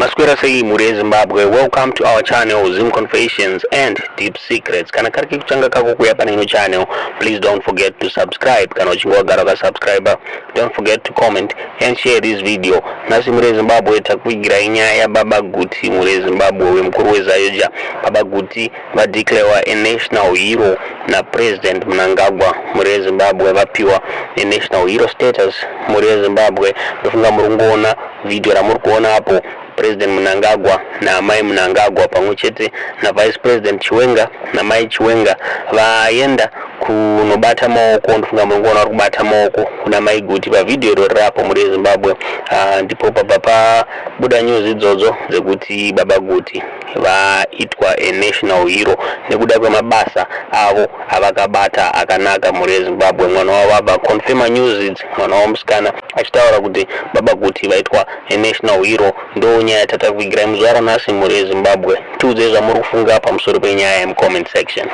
Masquera sei muri Zimbabwe. Welcome to our channel Zim Confessions and Deep Secrets. Kana kariki kuchanga kako kuya pa ino channel, please don't forget to subscribe. Kana uchingwa gara subscriber, don't forget to comment and share this video. Nasi muri Zimbabwe takuigira inyaya KwaGuti muri Zimbabwe mkuru wezayoja. KwaGuti va declare a national hero na President Mnangagwa muri Zimbabwe vapiwa a national hero status muri Zimbabwe. Dofunga murungona video la murkuona hapo President Mnangagwa na mai Mnangagwa pamwechete na Vice President Chiwenga na mai Chiwenga vaenda kunobata maoko. Ndofunga murungona vari kubata maoko kuna KwaGuti pa video rapo muri Zimbabwe. Ndipo papa buda news idzodzo dzekuti KwaGuti vaitwa a national hero nekuda kwemabasa avo avakabata akanaka muri Zimbabwe. Mwana wavo abva confirma news idzi, mwana wamusikana achitaura kuti KwaGuti vaitwa a national hero. Ndo nyaya tatakuigirai muzuva ranhasi muri Zimbabwe. Tiudzei zvamuri kufunga pamusoro penyaya mu comment section.